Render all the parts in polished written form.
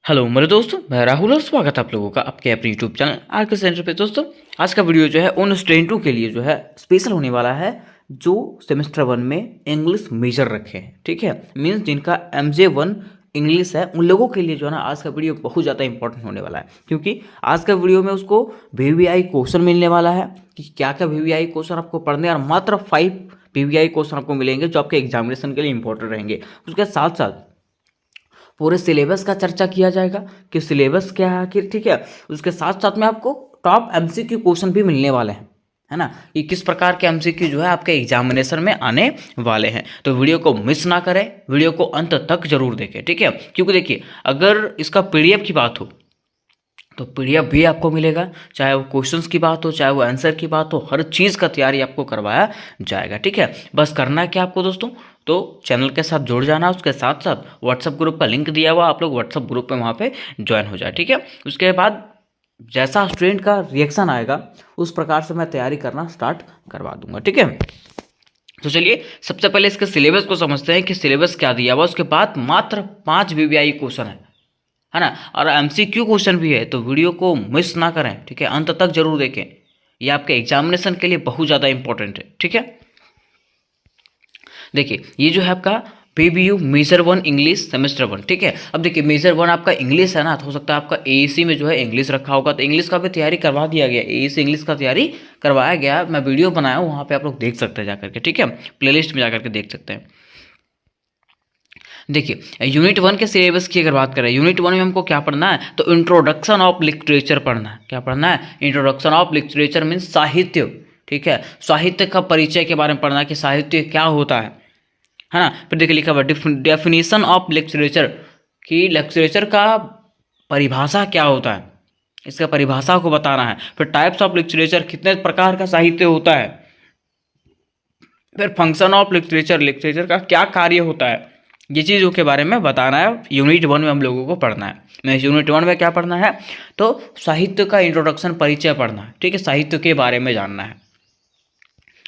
Hello मेरे दोस्तों, मैं राहुल और स्वागत है आप लोगों का आपके अपने यूट्यूब चैनल आर के सेंटर पे। दोस्तों आज का वीडियो जो है उन स्टूडेंटों के लिए जो है स्पेशल होने वाला है जो सेमेस्टर 1 में इंग्लिश मेजर रखे हैं। ठीक है, मीन्स जिनका MJ1 इंग्लिश है उन लोगों के लिए जो है ना आज का वीडियो बहुत ज़्यादा इंपॉर्टेंट होने वाला है, क्योंकि आज का वीडियो में उसको VVI क्वेश्चन मिलने वाला है कि क्या क्या VVI क्वेश्चन आपको पढ़ने और मात्र 5 VVI क्वेश्चन आपको मिलेंगे जो आपके एग्जामिनेशन के लिए इंपॉर्टेंट रहेंगे। उसके साथ साथ पूरे सिलेबस का चर्चा किया जाएगा कि सिलेबस क्या है आखिर। ठीक है, उसके साथ साथ में आपको टॉप MCQ क्वेश्चन भी मिलने वाले हैं, है ना, कि किस प्रकार के MCQ जो है आपके एग्जामिनेशन में आने वाले हैं। तो वीडियो को मिस ना करें, वीडियो को अंत तक जरूर देखें। ठीक है, क्योंकि देखिए अगर इसका PDF की बात हो तो PDF भी आपको मिलेगा, चाहे वो क्वेश्चंस की बात हो चाहे वो आंसर की बात हो, हर चीज़ का तैयारी आपको करवाया जाएगा। ठीक है, बस करना है क्या आपको दोस्तों, तो चैनल के साथ जुड़ जाना। उसके साथ साथ व्हाट्सअप ग्रुप का लिंक दिया हुआ, आप लोग व्हाट्सअप ग्रुप पे वहाँ पे ज्वाइन हो जाए। ठीक है, उसके बाद जैसा स्टूडेंट का रिएक्शन आएगा उस प्रकार से मैं तैयारी करना स्टार्ट करवा दूंगा। ठीक है, तो चलिए सबसे पहले इसके सिलेबस को समझते हैं कि सिलेबस क्या दिया हुआ। उसके बाद मात्र 5 VVI क्वेश्चन है ना, और MCQ क्वेश्चन भी है, तो वीडियो को मिस ना करें। ठीक है, अंत तक जरूर देखें, ये आपके एग्जामिनेशन के लिए बहुत ज़्यादा इंपॉर्टेंट है। ठीक है, देखिए ये जो है आपका PBU मेजर 1 इंग्लिश सेमेस्टर 1। ठीक है, अब देखिए मेजर 1 आपका इंग्लिश है ना, तो हो सकता है आपका AEC में जो है इंग्लिश रखा होगा, तो इंग्लिश का भी तैयारी करवा दिया गया, AEC इंग्लिश का तैयारी करवाया गया। मैं वीडियो बनाया हूँ, वहाँ पे आप लोग देख सकते हैं जाकर के। ठीक है, प्लेलिस्ट में जाकर के देख सकते हैं। देखिए यूनिट 1 के सिलेबस की अगर बात करें, यूनिट 1 में हमको क्या पढ़ना है, तो इंट्रोडक्शन ऑफ लिटरेचर पढ़ना है। क्या पढ़ना है? इंट्रोडक्शन ऑफ लिटरेचर मीन्स साहित्य। ठीक है, साहित्य का परिचय के बारे में पढ़ना है कि साहित्य क्या होता है ना। फिर देखिए लिखा हुआ डेफिनेशन ऑफ लिटरेचर, कि लिटरेचर का परिभाषा क्या होता है, इसका परिभाषा को बताना है। फिर टाइप्स ऑफ लिटरेचर, कितने प्रकार का साहित्य होता है। फिर फंक्शन ऑफ लिटरेचर, लिटरेचर का क्या कार्य होता है, ये चीज़ों के बारे में बताना है। यूनिट 1 में हम लोगों को पढ़ना है। मैं यूनिट 1 में क्या पढ़ना है, तो साहित्य का इंट्रोडक्शन परिचय पढ़ना है। ठीक है, साहित्य के बारे में जानना है।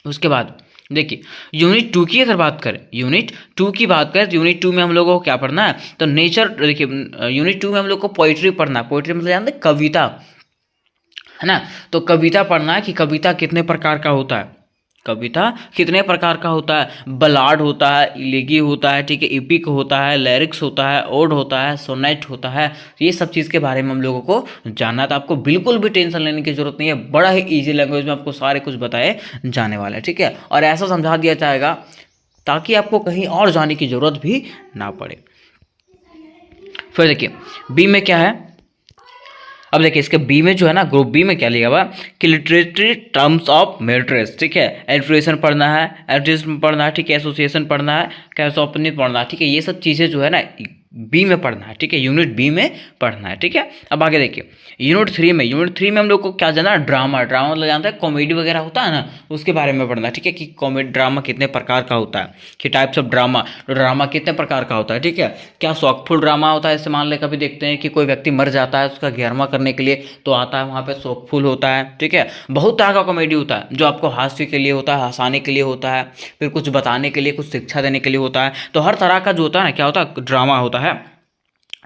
उसके बाद देखिए यूनिट 2 की अगर बात करें, यूनिट 2 की बात करें तो यूनिट 2 में हम लोगों को क्या पढ़ना है, तो नेचर। देखिए यूनिट 2 में हम लोग को पोइट्री पढ़ना है। पोइट्री मतलब जानते हैं, कविता, है ना। तो कविता पढ़ना है कि कविता कितने प्रकार का होता है, कविता कितने प्रकार का होता है। बलाड होता है, इलेगी होता है, ठीक है, इपिक होता है, लिरिक्स होता है, ओड होता है, सोनेट होता है। ये सब चीज़ के बारे में हम लोगों को जानना है। तो आपको बिल्कुल भी टेंशन लेने की जरूरत नहीं है, बड़ा ही ईजी लैंग्वेज में आपको सारे कुछ बताए जाने वाला है। ठीक है, और ऐसा समझा दिया जाएगा ताकि आपको कहीं और जाने की जरूरत भी ना पड़े। फिर देखिए बी में क्या है, अब देखिए इसके बी में जो है ना, ग्रुप बी में क्या लिखा हुआ कि लिटरेचरी टर्म्स ऑफ मेट्रेस। ठीक है, एल्ट्रेशन पढ़ना है, एल्ट्रेशन पढ़ना है, ठीक है, एसोसिएशन पढ़ना है, कैसोपनी पढ़ना है। ठीक है, ये सब चीज़ें जो है ना बी में पढ़ना है। ठीक है, यूनिट बी में पढ़ना है। ठीक है, अब आगे देखिए यूनिट 3 में, यूनिट 3 में हम लोग को क्या जानना है, ड्रामा। ड्रामा मतलब जानते हैं कॉमेडी वगैरह होता है ना, उसके बारे में पढ़ना है। ठीक है, कि कॉमेडी ड्रामा कितने प्रकार का होता है, कि टाइप्स ऑफ ड्रामा, ड्रामा कितने प्रकार का होता है। ठीक है, क्या शौकफुल ड्रामा होता है, जैसे मान ले कभी देखते हैं कि कोई व्यक्ति मर जाता है, उसका 11वां करने के लिए तो आता है वहाँ पे शौकफुल होता है। ठीक है, बहुत तरह का कॉमेडी होता है जो आपको हास्य के लिए होता है, हंसाने के लिए होता है, फिर कुछ बताने के लिए, कुछ शिक्षा देने के लिए होता है। तो हर तरह का जो होता है ना, क्या होता है, ड्रामा होता है।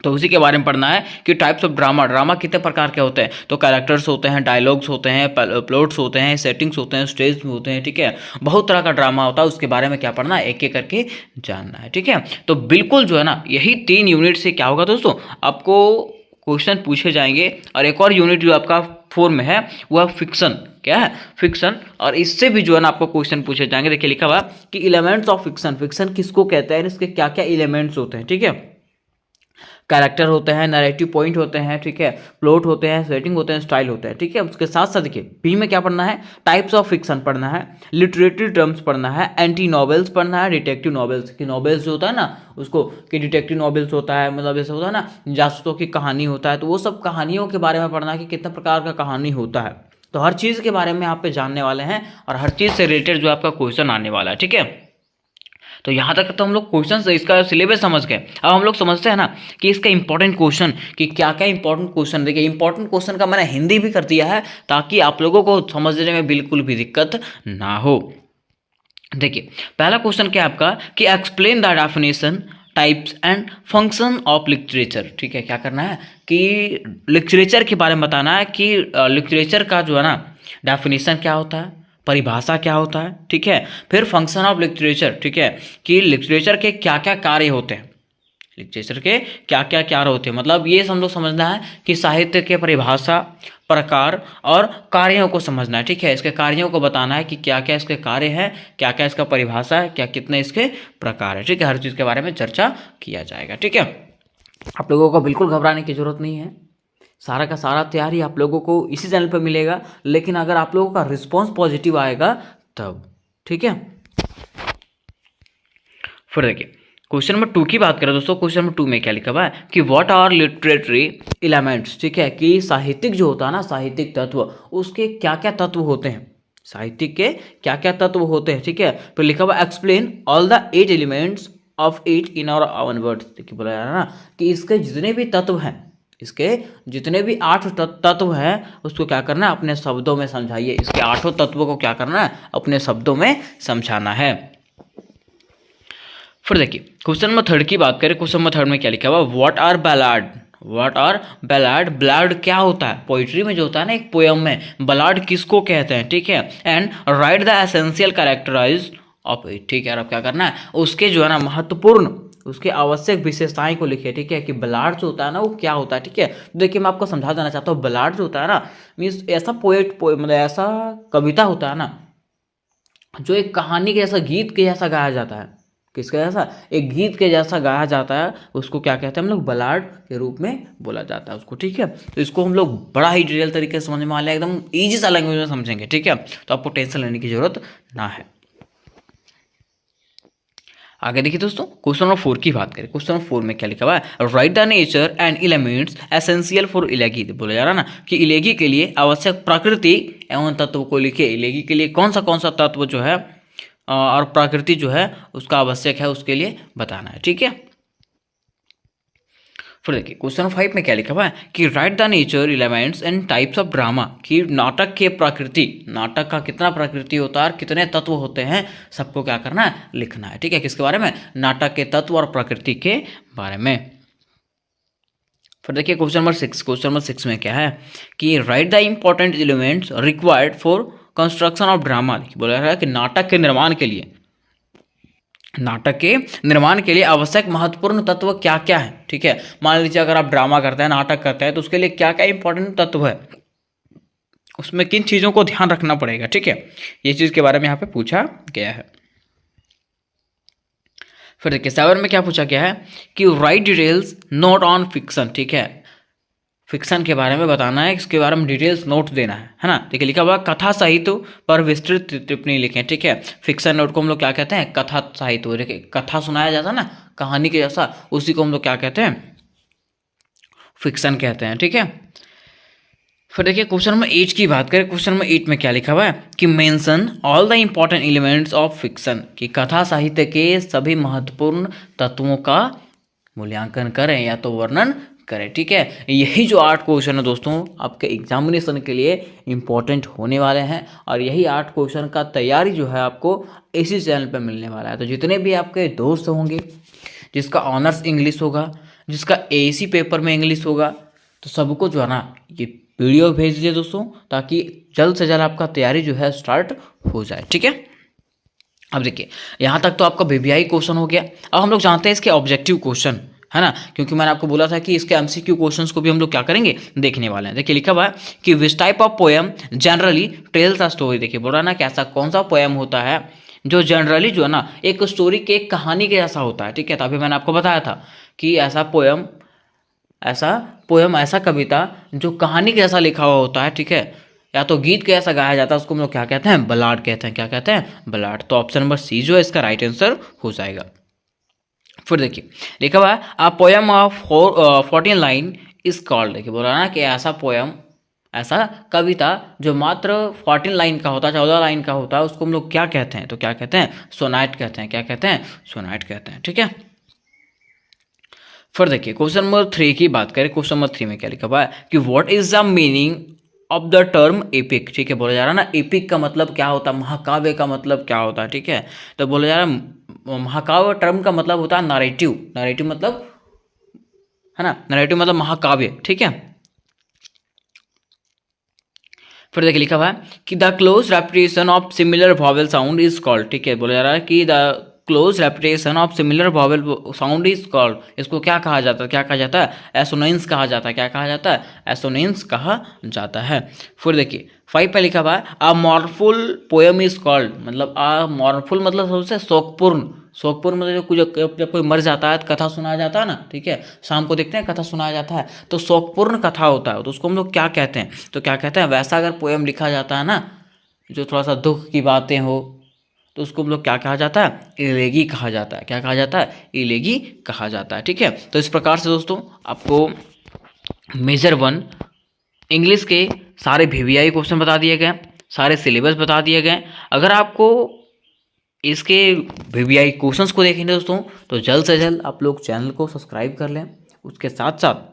तो उसी के बारे में पढ़ना है कि टाइप्स ऑफ ड्रामा, ड्रामा कितने प्रकार के होते हैं। तो कैरेक्टर्स होते हैं, डायलॉग्स होते हैं, प्लॉट्स होते हैं, सेटिंग्स होते हैं, स्टेज में होते हैं। ठीक है, बहुत तरह का ड्रामा होता है, उसके बारे में क्या पढ़ना है, एक एक करके जानना है। ठीक है, तो बिल्कुल जो है ना यही 3 यूनिट से क्या होगा दोस्तों, आपको क्वेश्चन पूछे जाएंगे। और एक और यूनिट जो आपका 4 में है वो है फिक्शन। क्या है, फिक्शन, और इससे भी जो है ना आपको क्वेश्चन पूछे जाएंगे। देखिए लिखा हुआ कि एलिमेंट्स ऑफ फिक्शन, फिक्शन किसको कहते हैं, इसके क्या क्या एलिमेंट्स होते हैं। ठीक है, कैरेक्टर होते हैं, नैरेटिव पॉइंट होते हैं, ठीक है, प्लॉट होते हैं, सेटिंग होते हैं, स्टाइल होते हैं। ठीक है, उसके साथ साथ देखिए बी में क्या पढ़ना है, टाइप्स ऑफ फिक्शन पढ़ना है, लिटरेरी टर्म्स पढ़ना है, एंटी नॉवेल्स पढ़ना है, डिटेक्टिव नॉवेल्स। की नॉवेल्स जो होता है ना उसको, कि डिटेक्टिव नॉवेल्स होता है, मतलब जैसे होता है ना जासूसों की कहानी होता है, तो वो सब कहानियों के बारे में पढ़ना है कि कितने प्रकार का कहानी होता है। तो हर चीज़ के बारे में आप पे जानने वाले हैं, और हर चीज़ से रिलेटेड जो आपका क्वेश्चन आने वाला है। ठीक है, तो यहाँ तक तो हम लोग क्वेश्चन इसका सिलेबस समझ गए। अब हम लोग समझते हैं ना कि इसका इंपॉर्टेंट क्वेश्चन, कि क्या क्या इंपॉर्टेंट क्वेश्चन। देखिए इंपॉर्टेंट क्वेश्चन का मैंने हिंदी भी कर दिया है ताकि आप लोगों को समझने में बिल्कुल भी दिक्कत ना हो। देखिए पहला क्वेश्चन क्या है आपका, कि explain the definition types and function of literature. ठीक है, क्या करना है कि लिटरेचर के बारे में बताना है कि लिटरेचर का जो है ना डेफिनेशन क्या होता है, परिभाषा क्या होता है। ठीक है, फिर फंक्शन ऑफ लिटरेचर, ठीक है, कि लिटरेचर के क्या क्या कार्य होते हैं, लिटरेचर के क्या क्या कार्य होते हैं, मतलब ये हम लोग समझना है कि साहित्य के परिभाषा, प्रकार और कार्यों को समझना है। ठीक है, इसके कार्यों को बताना है कि क्या क्या इसके कार्य हैं, क्या क्या इसका परिभाषा है, क्या कितने इसके प्रकार है। ठीक है, हर चीज़ के बारे में चर्चा किया जाएगा। ठीक है, आप लोगों को बिल्कुल घबराने की जरूरत नहीं है, सारा का सारा तैयारी आप लोगों को इसी चैनल पर मिलेगा, लेकिन अगर आप लोगों का रिस्पॉन्स पॉजिटिव आएगा तब। ठीक है, फिर देखिए क्वेश्चन नंबर 2 की बात करें दोस्तों। क्वेश्चन नंबर 2 में क्या लिखा हुआ है कि व्हाट आर लिटरेटरी एलिमेंट्स। ठीक है, कि साहित्यिक जो होता है ना, साहित्यिक तत्व, उसके क्या क्या तत्व होते हैं, साहित्यिक के क्या क्या तत्व होते हैं। ठीक है, फिर लिखा हुआ explain all the 8 elements of it in our own words. देखिए बोला जा रहा है ना कि इसके जितने भी तत्व हैं, इसके जितने भी 8 तत्व हैं, उसको क्या करना है, अपने शब्दों में समझाइए। इसके 8 तत्वों को क्या करना है, अपने शब्दों में समझाना है। फिर देखिए क्वेश्चन नंबर 3 की बात करें। क्वेश्चन नंबर 3 में क्या लिखा हुआ, what are ballad. What are ballad, ballad क्या होता है, पोइट्री में जो होता है ना, एक पोयम में बैलाड किसको कहते हैं। ठीक है, and write the essential characterise of it. ठीक है, और अब क्या करना है, उसके जो है ना महत्वपूर्ण, उसके आवश्यक विशेषताएं को लिखिए। ठीक है, कि बैलाड जो होता है ना वो क्या होता है। ठीक है, तो देखिए मैं आपको समझा देना चाहता हूँ, बैलाड जो होता है ना मीन्स ऐसा मतलब ऐसा कविता होता है ना जो एक कहानी के जैसा, गीत के जैसा गाया जाता है। किसके जैसा, एक गीत के जैसा गाया जाता है, उसको क्या कहते हैं हम लोग, बलाड के रूप में बोला जाता है उसको। ठीक है, तो इसको हम लोग बड़ा ही डिटेल तरीके से समझने वाले हैं, एकदम ईजी सा लैंग्वेज में समझेंगे। ठीक है, तो आपको टेंशन लेने की जरूरत ना है। आगे देखिए दोस्तों, क्वेश्चन नंबर 4 की बात करें। क्वेश्चन नंबर 4 में क्या लिखा हुआ है, write the nature and elements essential for elegy. बोला जा रहा है ना कि इलेगी के लिए आवश्यक प्रकृति एवं तत्व को लिखिए। इलेगी के लिए कौन सा तत्व जो है और प्रकृति जो है उसका आवश्यक है, उसके लिए बताना है। ठीक है, फिर देखिए क्वेश्चन 5 में क्या लिखा हुआ है कि right the nature elements and types of drama. कि नाटक के प्रकृति, नाटक का कितना प्रकृति होता है और कितने तत्व होते हैं, सबको क्या करना है, लिखना है। ठीक है, किसके बारे में, नाटक के तत्व और प्रकृति के बारे में। फिर देखिए क्वेश्चन नंबर 6। क्वेश्चन नंबर 6 में क्या है कि right the important elements required for construction of drama. देखिए बोला रहा है कि नाटक के निर्माण के लिए, नाटक के निर्माण के लिए आवश्यक महत्वपूर्ण तत्व क्या क्या है। ठीक है, मान लीजिए अगर आप ड्रामा करते हैं, नाटक करते हैं, तो उसके लिए क्या क्या इंपॉर्टेंट तत्व है, उसमें किन चीज़ों को ध्यान रखना पड़ेगा। ठीक है, ये चीज़ के बारे में यहाँ पे पूछा गया है। फिर देखिए 7 में क्या पूछा गया है कि right details note on fiction. ठीक है, फिक्शन के बारे में बताना है, इसके बारे में डिटेल्स नोट देना है ना। देखिए लिखा हुआ कथा साहित्य पर विस्तृत टिप्पणी लिखें। ठीक है, फिक्शन नोट को हम लोग क्या कहते हैं, कथा साहित्य। देखिए कथा सुनाया जाता है ना, कहानी के जैसा, उसी को हम लोग क्या कहते हैं, फिक्शन कहते हैं। ठीक है, फिर देखिए क्वेश्चन नंबर 8 की बात करें। क्वेश्चन नंबर 8 में क्या लिखा हुआ है कि mention all the important elements of fiction. कि कथा साहित्य के सभी महत्वपूर्ण तत्वों का मूल्यांकन करें या तो वर्णन करें। ठीक है, यही जो 8 क्वेश्चन है दोस्तों आपके एग्जामिनेशन के लिए इम्पोर्टेंट होने वाले हैं, और यही 8 क्वेश्चन का तैयारी जो है आपको इसी चैनल पर मिलने वाला है। तो जितने भी आपके दोस्त होंगे, जिसका ऑनर्स इंग्लिश होगा, जिसका एसी पेपर में इंग्लिश होगा, तो सबको जो है ना ये वीडियो भेज दीजिए दोस्तों, ताकि जल्द से जल्द आपका तैयारी जो है स्टार्ट हो जाए। ठीक है, अब देखिए यहाँ तक तो आपका वीवीआई क्वेश्चन हो गया। अब हम लोग जानते हैं इसके ऑब्जेक्टिव क्वेश्चन, है ना, क्योंकि मैंने आपको बोला था कि इसके एमसीक्यू क्वेश्चंस को भी हम लोग क्या करेंगे, देखने वाले हैं। देखिए लिखा हुआ है कि which type of poem generally tales a story. देखिए बोल रहा ना कि ऐसा कौन सा पोएम होता है जो जनरली जो है ना एक स्टोरी के, एक कहानी के जैसा होता है। ठीक है, तभी मैंने आपको बताया था कि ऐसा पोएम, ऐसा कविता जो कहानी के जैसा लिखा हुआ होता है। ठीक है, या तो गीत के जैसा गाया जाता है, उसको हम लोग क्या कहते हैं, बलाड कहते हैं। क्या कहते हैं, बलाड। तो ऑप्शन नंबर सी जो है इसका राइट आंसर हो जाएगा। फिर देखिए लिखा हुआ है a poem of 14 line is called. देखिए बोला ना कि ऐसा पोएम, ऐसा कविता जो मात्र 14 लाइन का होता है, 14 लाइन का होता है, उसको हम लोग क्या कहते हैं, तो क्या कहते हैं, सोनाइट कहते हैं। क्या कहते हैं, सोनाइट कहते हैं। ठीक है, फिर देखिए क्वेश्चन नंबर 3 की बात करें। क्वेश्चन नंबर 3 में क्या लिखा हुआ है कि what is the meaning of the term epic. ठीक है, बोला जा रहा है ना एपिक का मतलब क्या होता है, महाकाव्य का मतलब क्या होता है। ठीक है, तो बोला जा रहा है महाकाव्य टर्म का मतलब होता है नरेटिव, नरेटिव मतलब है ना, नरेटिव मतलब महाकाव्य, ठीक है। फिर देखिए लिखा हुआ है कि the close repetition of similar vowel sound is called, ठीक है, बोला जा रहा है कि the close repetition of similar vowel sound is called, इसको क्या कहा जाता है, क्या कहा जाता है, एसोनेंस कहा जाता है, क्या कहा जाता है, एसोनेंस कहा जाता है। फिर देखिए 5 पे लिखा हुआ है अ मॉर्फुल पोएम इज कॉल्ड, मतलब अ मॉर्फुल मतलब सबसे शोकपूर्ण, शोकपूर्ण मतलब जब कोई मर जाता है तो कथा सुनाया जाता है ना, ठीक है, शाम को देखते हैं कथा सुनाया जाता है, तो शोकपूर्ण कथा होता है तो उसको हम लोग क्या कहते हैं, तो क्या कहते हैं, वैसा अगर पोएम लिखा जाता है ना जो थोड़ा सा दुख की बातें हो तो उसको हम लोग क्या कहा जाता है, इलेगी कहा जाता है, क्या कहा जाता है, इलेगी कहा जाता है, ठीक है। तो इस प्रकार से दोस्तों आपको मेजर 1 इंग्लिश के सारे वीवीआई क्वेश्चन बता दिए गए, सारे सिलेबस बता दिए गए। अगर आपको इसके वीवीआई क्वेश्चंस को देखेंगे दोस्तों तो जल्द से जल्द आप लोग चैनल को सब्सक्राइब कर लें, उसके साथ साथ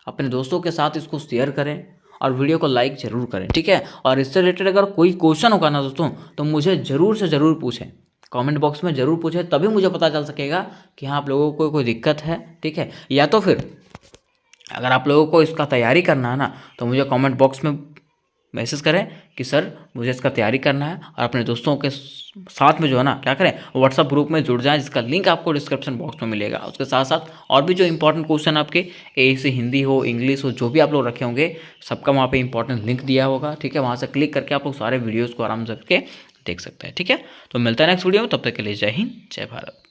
अपने दोस्तों के साथ इसको शेयर करें और वीडियो को लाइक जरूर करें, ठीक है। और इससे रिलेटेड अगर कोई क्वेश्चन होगा ना दोस्तों तो मुझे ज़रूर से ज़रूर पूछें, कमेंट बॉक्स में ज़रूर पूछें, तभी मुझे पता चल सकेगा कि हाँ आप लोगों को कोई दिक्कत है, ठीक है। या तो फिर अगर आप लोगों को इसका तैयारी करना है ना तो मुझे कमेंट बॉक्स में मैसेज करें कि सर मुझे इसका तैयारी करना है, और अपने दोस्तों के साथ में जो है ना क्या करें, व्हाट्सअप ग्रुप में जुड़ जाएं, जिसका लिंक आपको डिस्क्रिप्शन बॉक्स में मिलेगा। उसके साथ साथ और भी जो इंपॉर्टेंट क्वेश्चन आपके से हिंदी हो, इंग्लिश हो, जो भी आप लोग रखे होंगे सबका वहाँ पे इंपॉर्टेंट लिंक दिया होगा, ठीक है। वहाँ से क्लिक करके आप लोग सारे वीडियोज़ को आराम से करके देख सकते हैं, ठीक है। तो मिलता है नेक्स्ट वीडियो में, तब तक के लिए जय हिंद जय भारत।